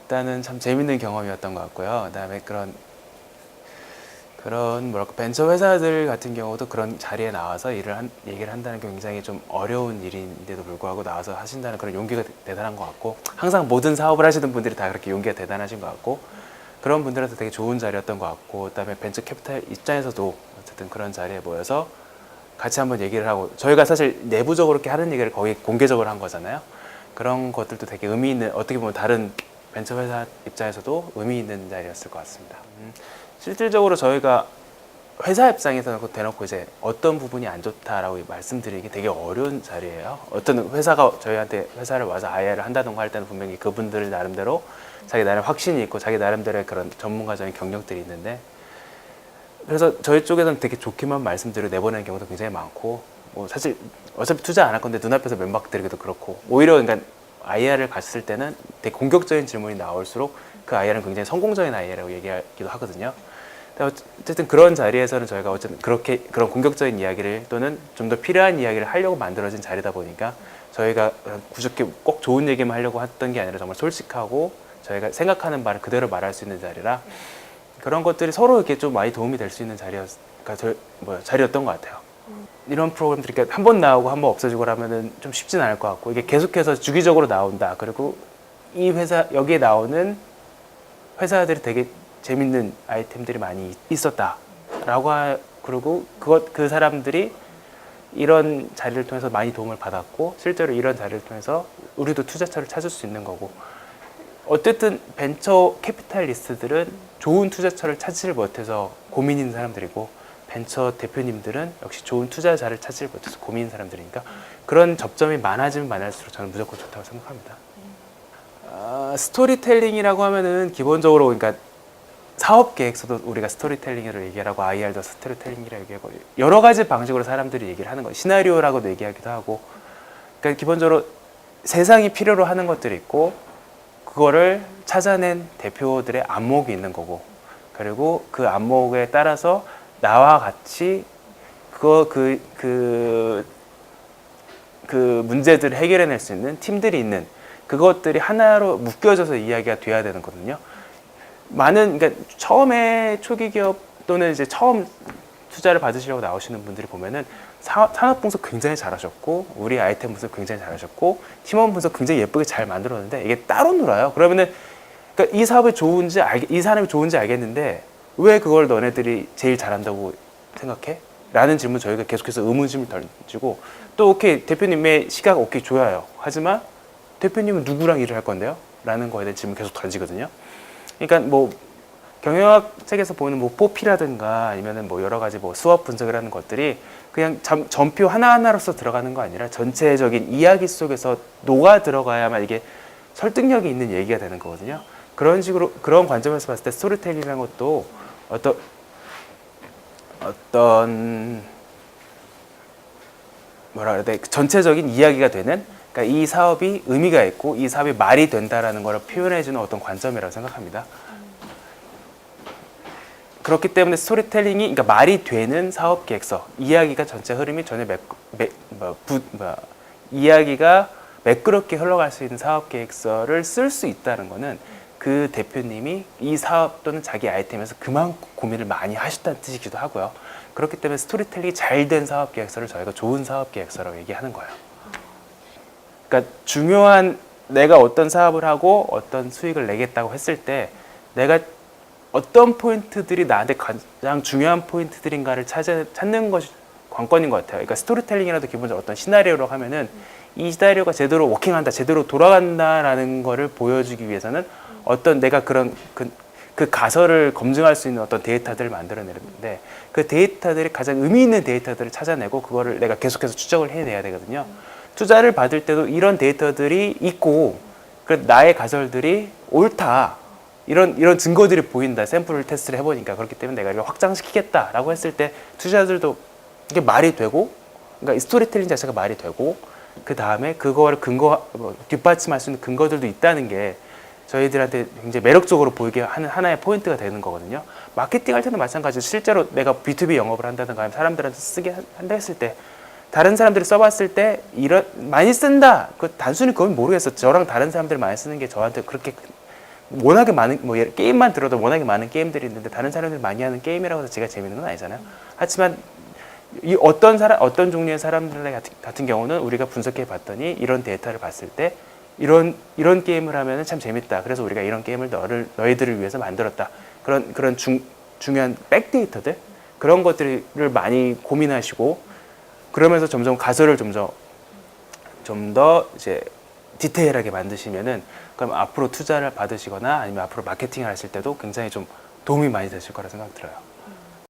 일단은 참 재밌는 경험이었던 것 같고요. 그다음에 그런 뭐랄까 벤처 회사들 같은 경우도 그런 자리에 나와서 얘기를 한다는 게 굉장히 좀 어려운 일인데도 불구하고 나와서 하신다는 그런 용기가 대단한 것 같고, 항상 모든 사업을 하시는 분들이 다 그렇게 용기가 대단하신 것 같고, 그런 분들한테 되게 좋은 자리였던 것 같고, 그다음에 벤처 캐피탈 입장에서도 어쨌든 그런 자리에 모여서 같이 한번 얘기를 하고, 저희가 사실 내부적으로 이렇게 하는 얘기를 거의 공개적으로 한 거잖아요. 그런 것들도 되게 의미 있는, 어떻게 보면 다른 벤처 회사 입장에서도 의미 있는 자리였을 것 같습니다. 실질적으로 저희가 회사 입장에서는 대놓고 이제 어떤 부분이 안 좋다라고 말씀드리기 되게 어려운 자리예요. 어떤 회사가 저희한테 회사를 와서 IR을 한다던가 할 때는 분명히 그분들 나름대로 자기 나름 확신이 있고 자기 나름대로의 그런 전문가적인 경력들이 있는데, 그래서 저희 쪽에서는 되게 좋게만 말씀드리고 내보내는 경우도 굉장히 많고, 뭐 사실 어차피 투자 안 할 건데 눈앞에서 면박 드리기도 그렇고, 오히려 그러니까 IR을 갔을 때는 되게 공격적인 질문이 나올수록 그 IR은 굉장히 성공적인 IR이라고 얘기하기도 하거든요. 어쨌든 그런 자리에서는 저희가 어쨌든 그런 공격적인 이야기를 또는 좀 더 필요한 이야기를 하려고 만들어진 자리다 보니까, 저희가 구적게 꼭 좋은 얘기만 하려고 했던 게 아니라 정말 솔직하고 저희가 생각하는 말을 그대로 말할 수 있는 자리라, 그런 것들이 서로 이렇게 좀 많이 도움이 될 수 있는 자리였던 것 같아요. 이런 프로그램들이 한 번 나오고 한 번 없어지고 하면은 좀 쉽진 않을 것 같고, 이게 계속해서 주기적으로 나온다. 그리고 여기에 나오는 회사들이 되게 재밌는 아이템들이 많이 있었다라고 그리고 그 사람들이 이런 자리를 통해서 많이 도움을 받았고, 실제로 이런 자리를 통해서 우리도 투자처를 찾을 수 있는 거고, 어쨌든 벤처 캐피탈리스트들은 좋은 투자처를 찾지 못해서 고민인 사람들이고, 벤처 대표님들은 역시 좋은 투자자를 찾지 못해서 고민인 사람들이니까, 그런 접점이 많아지면 많을수록 저는 무조건 좋다고 생각합니다. 스토리텔링이라고 하면은 기본적으로 그러니까 사업 계획서도 우리가 스토리텔링을 얘기하고, IR도 스토리텔링이라고 얘기하고, 여러 가지 방식으로 사람들이 얘기를 하는 거예요. 시나리오라고도 얘기하기도 하고. 그러니까 기본적으로 세상이 필요로 하는 것들이 있고, 그거를 찾아낸 대표들의 안목이 있는 거고, 그리고 그 안목에 따라서 나와 같이 그 문제들을 해결해낼 수 있는 팀들이 있는, 그것들이 하나로 묶여져서 이야기가 돼야 되는 거거든요. 그러니까 처음에 초기 기업 또는 이제 처음 투자를 받으시려고 나오시는 분들이 보면은 산업 분석 굉장히 잘하셨고, 우리 아이템 분석 굉장히 잘하셨고, 팀원 분석 굉장히 예쁘게 잘 만들었는데 이게 따로 놀아요. 그러면은 그러니까 이 사람이 좋은지 알겠는데 왜 그걸 너네들이 제일 잘한다고 생각해? 라는 질문 저희가 계속해서 의문심을 던지고, 또 오케이 대표님의 시각 오케이 좋아요. 하지만 대표님은 누구랑 일을 할 건데요? 라는 거에 대한 질문 계속 던지거든요. 그러니까 뭐 경영학 책에서 보이는 뭐 포피라든가 아니면은 뭐 여러 가지 뭐 수업 분석이라는 것들이 그냥 전표 하나하나로서 들어가는 거 아니라 전체적인 이야기 속에서 녹아 들어가야만 이게 설득력이 있는 얘기가 되는 거거든요. 그런 식으로, 그런 관점에서 봤을 때 스토리텔링이라는 것도 어떤 뭐라 그래야 돼, 전체적인 이야기가 되는, 그러니까 이 사업이 의미가 있고 이 사업이 말이 된다라는 걸 표현해주는 어떤 관점이라고 생각합니다. 그렇기 때문에 스토리텔링이, 그러니까 말이 되는 사업 계획서, 이야기가 전체 흐름이 전혀 이야기가 매끄럽게 흘러갈 수 있는 사업 계획서를 쓸 수 있다는 거는 그 대표님이 이 사업 또는 자기 아이템에서 그만큼 고민을 많이 하셨다는 뜻이기도 하고요. 그렇기 때문에 스토리텔링이 잘 된 사업 계획서를 저희가 좋은 사업 계획서라고 얘기하는 거예요. 그러니까 내가 어떤 사업을 하고 어떤 수익을 내겠다고 했을 때 내가 어떤 포인트들이 나한테 가장 중요한 포인트들인가를 찾는 것이 관건인 것 같아요. 그러니까 스토리텔링이라도 기본적으로 어떤 시나리오로 하면은 이 시나리오가 제대로 워킹한다, 제대로 돌아간다라는 거를 보여주기 위해서는 어떤 내가 그 가설을 검증할 수 있는 어떤 데이터들을 만들어내는데, 그 데이터들이 가장 의미 있는 데이터들을 찾아내고 그거를 내가 계속해서 추적을 해내야 되거든요. 투자를 받을 때도 이런 데이터들이 있고, 나의 가설들이 옳다, 이런 증거들이 보인다, 샘플 테스트를 해보니까. 그렇기 때문에 내가 이걸 확장시키겠다라고 했을 때 투자자들도 이게 말이 되고, 그러니까 이 스토리텔링 자체가 말이 되고, 그 다음에 그거를 뒷받침할 수 있는 근거들도 있다는 게 저희들한테 굉장히 매력적으로 보이게 하는 하나의 포인트가 되는 거거든요. 마케팅 할 때도 마찬가지로, 실제로 내가 B2B 영업을 한다든가 사람들한테 쓰게 한다 했을 때, 다른 사람들이 써봤을 때 많이 쓴다, 단순히 그건 모르겠어. 저랑 다른 사람들이 많이 쓰는 게 저한테 그렇게 워낙에 많은 게임만 들어도 워낙에 많은 게임들이 있는데 다른 사람들이 많이 하는 게임이라고 해서 제가 재밌는 건 아니잖아요. 하지만 이 어떤 종류의 사람들 같은 경우는 우리가 분석해 봤더니 이런 데이터를 봤을 때 이런 게임을 하면은 참 재밌다. 그래서 우리가 이런 게임을 너희들을 위해서 만들었다. 그런 중요한 백데이터들 그런 것들을 많이 고민하시고 그러면서 점점 가설을 좀 더 이제 디테일하게 만드시면은 그럼 앞으로 투자를 받으시거나 아니면 앞으로 마케팅을 하실 때도 굉장히 좀 도움이 많이 되실 거라 생각 들어요.